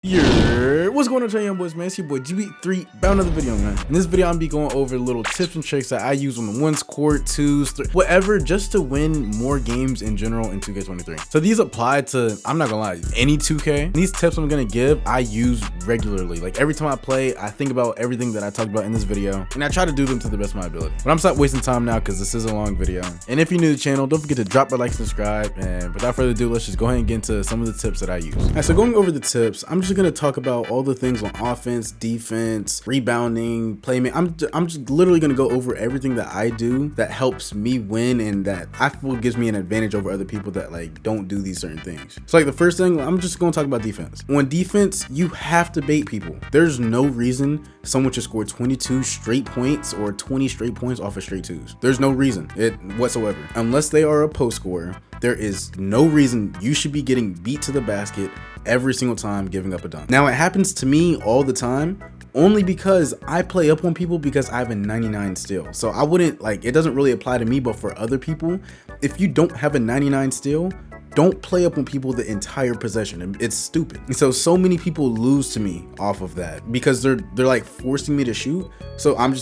What's going on, young boys, man? It's your boy GB3 about another video, man. In this video, I'm gonna be going over little tips and tricks that I use on the ones, court, twos, whatever, just to win more games in general in 2K23. So these apply to, I'm not gonna lie, any 2K. These tips I'm gonna give, I use regularly. Like every time I play, I think about everything that I talked about in this video, and I try to do them to the best of my ability. But I'm stop wasting time now because this is a long video. And if you're new to the channel, don't forget to drop a like, subscribe, and without further ado, let's just go ahead and get into some of the tips that I use. All right, so going over the tips, I'm just gonna talk about all the things on offense, defense, rebounding, playmaking. I'm just literally gonna go over everything that I do that helps me win and that I feel gives me an advantage over other people that like don't do these certain things. So like the first thing, I'm just gonna talk about defense. On defense, you have to bait people. There's no reason someone should score 22 straight points or 20 straight points off of straight twos. There's no reason whatsoever. Unless they are a post scorer, there is no reason you should be getting beat to the basket every single time giving up a dunk. Now it happens to me all the time, only because I play up on people because I have a 99 steal. So I wouldn't like, it doesn't really apply to me, but for other people, if you don't have a 99 steal, don't play up on people the entire possession. It's stupid. And so many people lose to me off of that because they're like forcing me to shoot. So I'm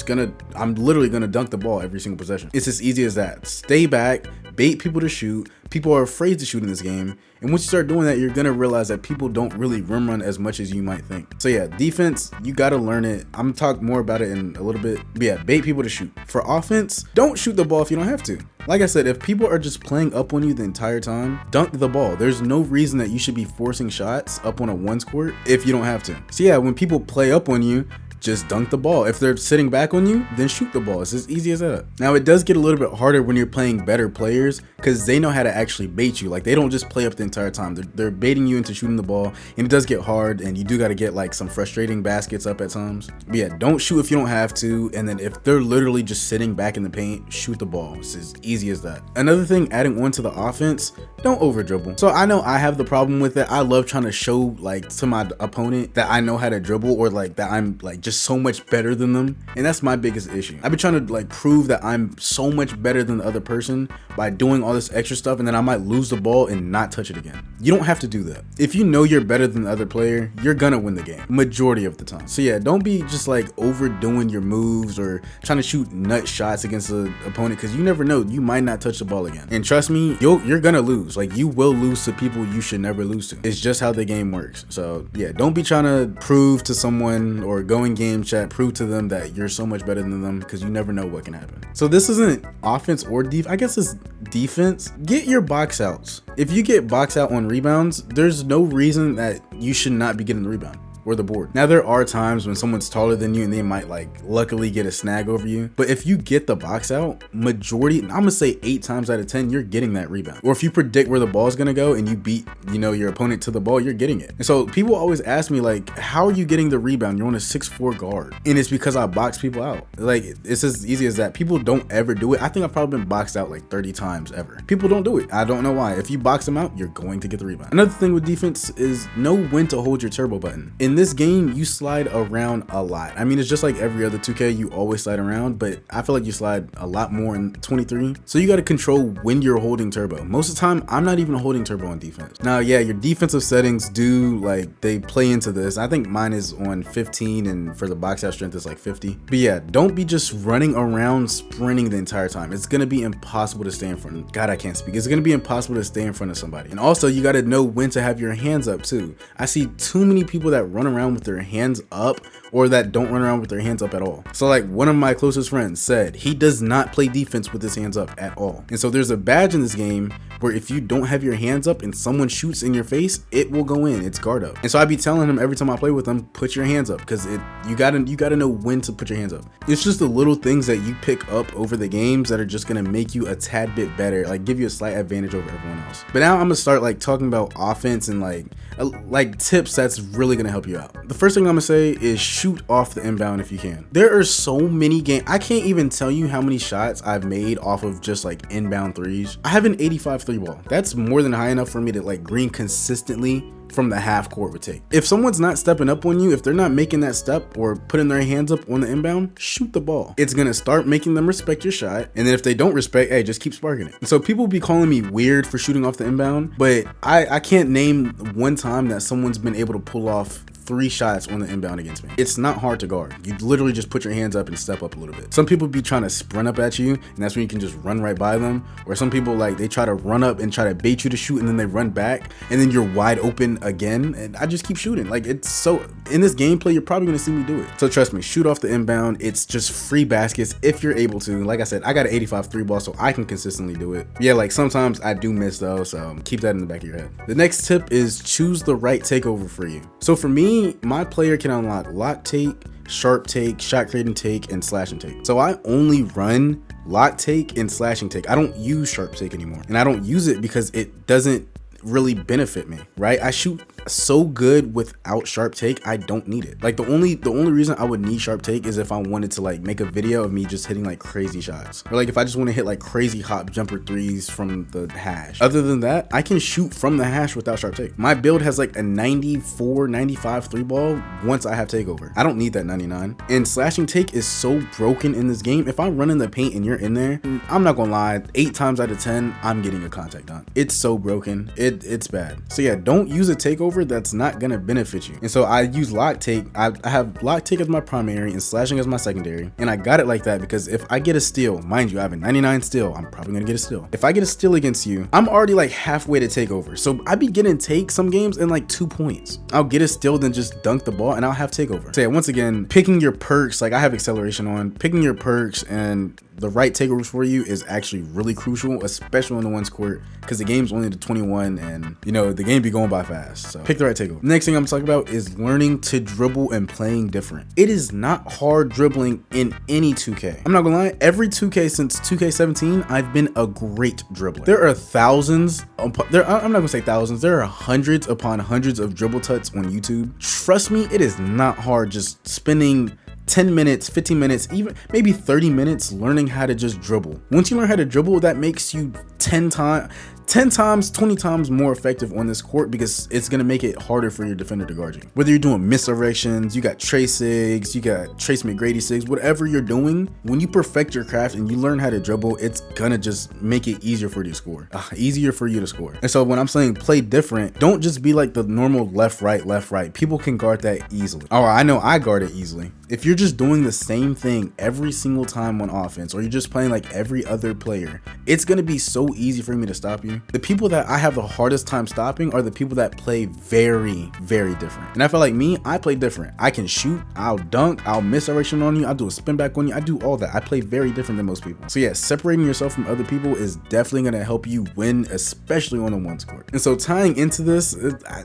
literally gonna dunk the ball every single possession. It's as easy as that. Stay back, bait people to shoot. People are afraid to shoot in this game. And once you start doing that, you're gonna realize that people don't really rim run as much as you might think. So yeah, defense, you gotta learn it. I'm gonna talk more about it in a little bit. But yeah, bait people to shoot. For offense, don't shoot the ball if you don't have to. Like I said, if people are just playing up on you the entire time, dunk the ball. There's no reason that you should be forcing shots up on a ones court if you don't have to. So yeah, when people play up on you, just dunk the ball. If they're sitting back on you, then shoot the ball. It's as easy as that. Now it does get a little bit harder when you're playing better players because they know how to actually bait you. Like they don't just play up the entire time. They're baiting you into shooting the ball, and it does get hard, and you do got to get like some frustrating baskets up at times. But yeah, don't shoot if you don't have to, and then if they're literally just sitting back in the paint, shoot the ball. It's as easy as that. Another thing, adding on to the offense, don't over dribble. So I know I have the problem with it. I love trying to show like to my opponent that I know how to dribble, or like that I'm like just so much better than them, and that's my biggest issue. I've been trying to like prove that I'm so much better than the other person by doing all this extra stuff, and then I might lose the ball and not touch it again. You don't have to do that. If you know you're better than the other player, you're gonna win the game majority of the time. So yeah, don't be just like overdoing your moves or trying to shoot nut shots against the opponent, because you never know, you might not touch the ball again. And trust me, you're gonna lose. Like you will lose to people you should never lose to. It's just how the game works. So yeah, don't be trying to prove to someone or go in game chat, prove to them that you're so much better than them, because you never know what can happen. So this isn't offense or defense. I guess it's defense. Get your box outs. If you get box out on rebounds, there's no reason that you should not be getting the rebound or the board. Now there are times when someone's taller than you and they might like luckily get a snag over you, but if you get the box out, majority, I'm gonna say 8 times out of 10, you're getting that rebound. Or if you predict where the ball is gonna go and you beat, your opponent to the ball, you're getting it. And so people always ask me like, how are you getting the rebound? You're on a 6'4" guard. And it's because I box people out. Like it's as easy as that. People don't ever do it. I think I've probably been boxed out like 30 times ever. People don't do it. I don't know why. If you box them out, you're going to get the rebound. Another thing with defense is know when to hold your turbo button. In this game, you slide around a lot. I mean, it's just like every other 2K, you always slide around, but I feel like you slide a lot more in 23. So you got to control when you're holding turbo. Most of the time, I'm not even holding turbo on defense. Now, yeah, your defensive settings do like, they play into this. I think mine is on 15, and for the box out strength, it's like 50. But yeah, don't be just running around sprinting the entire time. It's going to be impossible to stay in front of, God, I can't speak. It's going to be impossible to stay in front of somebody. And also you got to know when to have your hands up too. I see too many people that run around with their hands up, or that don't run around with their hands up at all. So like one of my closest friends said he does not play defense with his hands up at all. And so there's a badge in this game where if you don't have your hands up and someone shoots in your face, it will go in. It's guard up. And so I be telling him every time I play with him, put your hands up, because you gotta know when to put your hands up. It's just the little things that you pick up over the games that are just gonna make you a tad bit better, like give you a slight advantage over everyone else. But now I'm gonna start like talking about offense and like tips that's really gonna help you out. The first thing I'm gonna say is shoot off the inbound if you can. There are so many games, I can't even tell you how many shots I've made off of just like inbound threes. I have an 85 3 ball. That's more than high enough for me to like green consistently from the half court would take. If someone's not stepping up on you, if they're not making that step or putting their hands up on the inbound, shoot the ball. It's gonna start making them respect your shot, and then if they don't respect, hey, just keep sparking it. And so people be calling me weird for shooting off the inbound, but I can't name one time that someone's been able to pull off 3 shots on the inbound against me. It's not hard to guard. You literally just put your hands up and step up a little bit. Some people be trying to sprint up at you, and that's when you can just run right by them. Or some people, like, they try to run up and try to bait you to shoot, and then they run back, and then you're wide open again, and I just keep shooting. Like, it's so, in this gameplay, you're probably gonna see me do it. So trust me, shoot off the inbound. It's just free baskets if you're able to. Like I said, I got an 85 3 ball, so I can consistently do it. Yeah, like sometimes I do miss though, so keep that in the back of your head. The next tip is choose the right takeover for you. So for me, my player can unlock lock take, sharp take, shot creating take, and slashing take. So I only run lock take and slashing take. I don't use sharp take anymore, and I don't use it because it doesn't really benefit me, right? I shoot so good without sharp take, I don't need it. Like the only reason I would need sharp take is if I wanted to like make a video of me just hitting like crazy shots, or like if I just want to hit like crazy hop jumper threes from the hash. Other than that, I can shoot from the hash without sharp take. My build has like a 94 95 3 ball once I have takeover. I don't need that 99. And slashing take is so broken in this game. If I run in the paint and you're in there, I'm not gonna lie, 8 times out of 10 I'm getting a contact dunk. It's so broken. It's bad. So yeah, don't use a takeover that's not gonna benefit you. And so I use lock take. I have lock take as my primary and slashing as my secondary, and I got it like that because if I get a steal, mind you, I have a 99 steal, I'm probably gonna get a steal. If I get a steal against you, I'm already like halfway to takeover. So I be getting take some games in like 2 points. I'll get a steal, then just dunk the ball, and I'll have takeover. So yeah, once again, picking your perks, like I have acceleration on, picking your perks and the right takeovers for you is actually really crucial, especially on the ones court, because the game's only to 21 and you know the game be going by fast. So pick the right takeover. Next thing I'm talking about is learning to dribble and playing different. It is not hard dribbling in any 2K. I'm not gonna lie, every 2K since 2K17 I've been a great dribbler. There are thousands, I'm not gonna say thousands, there are hundreds upon hundreds of dribble tuts on YouTube. Trust me, it is not hard just spending 10 minutes, 15 minutes, even maybe 30 minutes learning how to just dribble. Once you learn how to dribble, that makes you 10 times, 20 times more effective on this court because it's gonna make it harder for your defender to guard you. Whether you're doing misdirections, you got Trace sigs, you got Trace McGrady sigs, whatever you're doing, when you perfect your craft and you learn how to dribble, it's gonna just make it easier for you to score. Easier for you to score. And so when I'm saying play different, don't just be like the normal left, right. People can guard that easily. Or I know I guard it easily. If you're just doing the same thing every single time on offense, or you're just playing like every other player, it's gonna be so easy for me to stop you. The people that I have the hardest time stopping are the people that play very, very different. And I feel like me, I play different. I can shoot, I'll dunk, I'll misdirection on you, I'll do a spin back on you, I do all that. I play very different than most people. So yeah, separating yourself from other people is definitely gonna help you win, especially on the ones court. And so tying into this,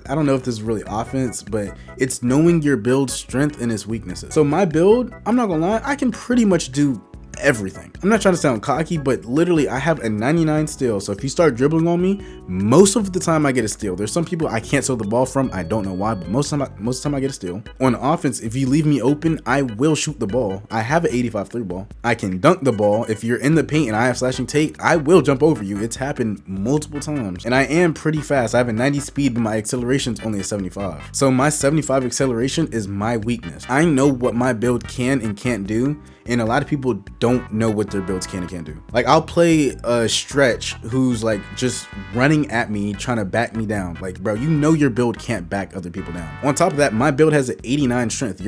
I don't know if this is really offense, but it's knowing your build's strength and its weaknesses. So my build, I'm not gonna lie, I can pretty much do everything. I'm not trying to sound cocky, but literally I have a 99 steal. So if you start dribbling on me, most of the time I get a steal. There's some people I can't steal the ball from. I don't know why, but most of the time I get a steal. On offense, if you leave me open, I will shoot the ball. I have an 85 3 ball. I can dunk the ball. If you're in the paint and I have slashing take, I will jump over you. It's happened multiple times. And I am pretty fast. I have a 90 speed, but my acceleration is only a 75. So my 75 acceleration is my weakness. I know what my build can and can't do. And a lot of people don't know what their builds can and can't do. Like I'll play a stretch who's like just running at me, trying to back me down. Like, bro, you know your build can't back other people down. On top of that, my build has an 89 strength.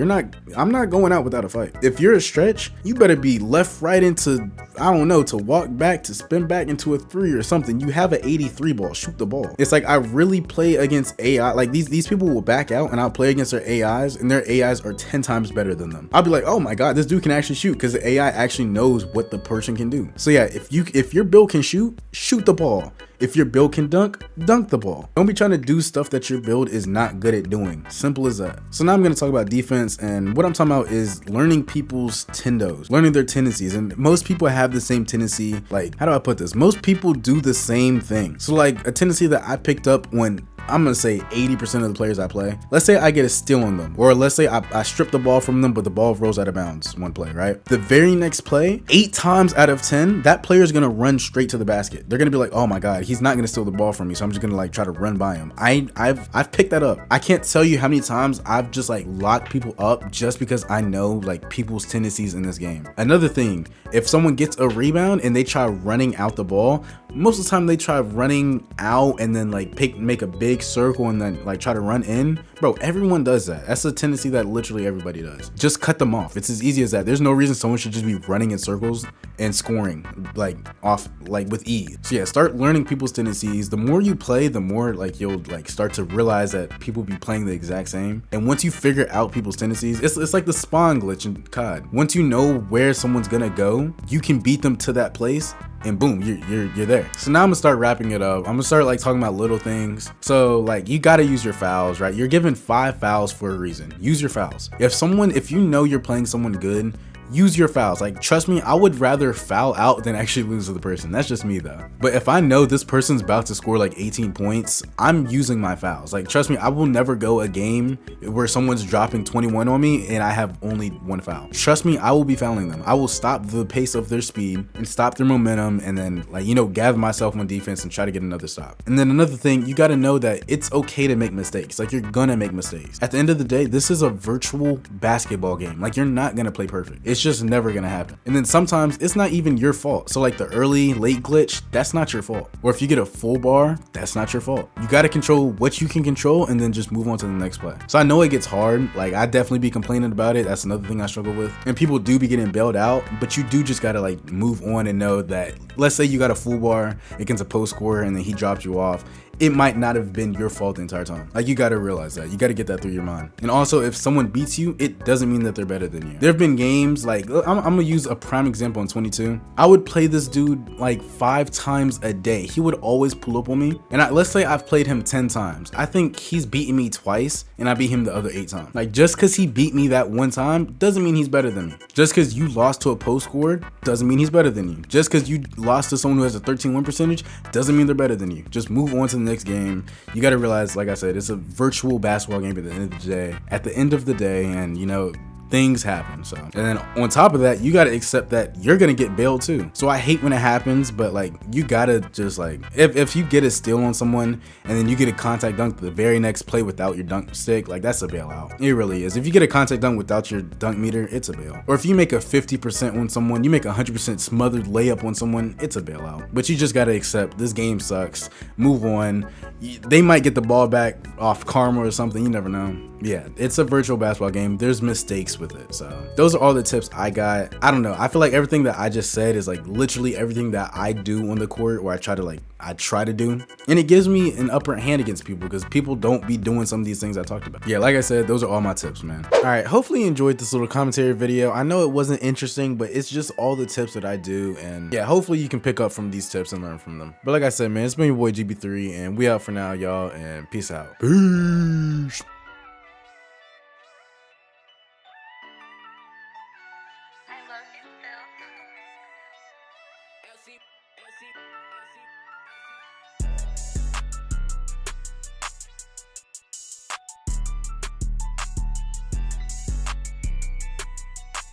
I'm not going out without a fight. If you're a stretch, you better be left, right into, I don't know, to walk back, to spin back into a 3 or something. You have an 83 ball, shoot the ball. It's like I really play against AI. Like these people will back out and I'll play against their AIs and their AIs are 10 times better than them. I'll be like, oh my God, this dude can actually shoot, because the AI actually knows what the person can do. So yeah, if your build can shoot the ball. If your build can dunk the ball. Don't be trying to do stuff that your build is not good at doing. Simple as that. So now I'm going to talk about defense, and what I'm talking about is learning people's tendos, learning their tendencies. And most people have the same tendency. Like, how do I put this? Most people do the same thing. So like a tendency that I picked up when I'm gonna say 80% of the players I play, let's say I get a steal on them, or let's say I strip the ball from them, but the ball rolls out of bounds one play, right? The very next play, 8 times out of 10, that player is gonna run straight to the basket. They're gonna be like, oh my God, he's not gonna steal the ball from me, so I'm just gonna like try to run by him. I've picked that up. I can't tell you how many times I've just like locked people up just because I know like people's tendencies in this game. Another thing, if someone gets a rebound and they try running out the ball, most of the time they try running out and then like make a big circle and then like try to run in. Bro, everyone does that. That's a tendency that literally everybody does. Just cut them off. It's as easy as that. There's no reason someone should just be running in circles and scoring like off like with ease. So yeah, start learning people's tendencies. The more you play, the more like you'll like start to realize that people be playing the exact same. And once you figure out people's tendencies, it's like the spawn glitch in COD. Once you know where someone's gonna go, you can beat them to that place and boom, you're there. So now I'm gonna start wrapping it up. I'm gonna start like talking about little things. So like you gotta use your fouls, right? You're given 5 fouls for a reason. Use your fouls. If you know you're playing someone good, use your fouls. Like, trust me, I would rather foul out than actually lose to the person. That's just me though. But if I know this person's about to score like 18 points, I'm using my fouls. Like, trust me, I will never go a game where someone's dropping 21 on me and I have only 1 foul. Trust me, I will be fouling them. I will stop the pace of their speed and stop their momentum and then like, you know, gather myself on defense and try to get another stop. And then another thing, you got to know that it's okay to make mistakes. Like, you're gonna make mistakes. At the end of the day, this is a virtual basketball game. Like, you're not gonna play perfect. It's just never gonna happen. And then sometimes it's not even your fault. So like the early late glitch, that's not your fault. Or if you get a full bar, that's not your fault. You got to control what you can control and then just move on to the next play. So I know it gets hard. Like, I definitely be complaining about it. That's another thing I struggle with. And people do be getting bailed out, but you do just gotta like move on and know that, let's say you got a full bar against a post scorer and then he drops you off. It might not have been your fault the entire time. Like, you gotta realize that. You gotta get that through your mind. And also, if someone beats you, it doesn't mean that they're better than you. There have been games, like, I'm gonna use a prime example in 22. I would play this dude like 5 times a day. He would always pull up on me. And let's say I've played him 10 times. I think he's beaten me twice and I beat him the other 8 times. Like, just cause he beat me that one time doesn't mean he's better than me. Just cause you lost to a post scorer doesn't mean he's better than you. Just cause you lost to someone who has a 13 win percentage doesn't mean they're better than you. Just move on to the next game. You got to realize, like I said, it's a virtual basketball game at the end of the day. And you know, things happen. So, and then on top of that, you got to accept that you're gonna get bailed too. So I hate when it happens, but like, you gotta just like, if you get a steal on someone and then you get a contact dunk the very next play without your dunk stick, like, that's a bailout. It really is. If you get a contact dunk without your dunk meter, it's a bail. Or if you make a 50% on someone, you make a 100% smothered layup on someone, it's a bailout. But you just gotta accept this game sucks, move on. They might get the ball back off karma or something, you never know. Yeah, it's a virtual basketball game. There's mistakes with it. So those are all the tips I got. I don't know, I feel like everything that I just said is like literally everything that I do on the court, or I try to do, and it gives me an upper hand against people because people don't be doing some of these things I talked about. Yeah, like I said, those are all my tips, man. All right, hopefully you enjoyed this little commentary video. I know it wasn't interesting, but it's just all the tips that I do, and yeah, hopefully you can pick up from these tips and learn from them. But like I said, man, it's been your boy GB3, and we out for now, y'all, and peace out. Peace. I love you, Phil.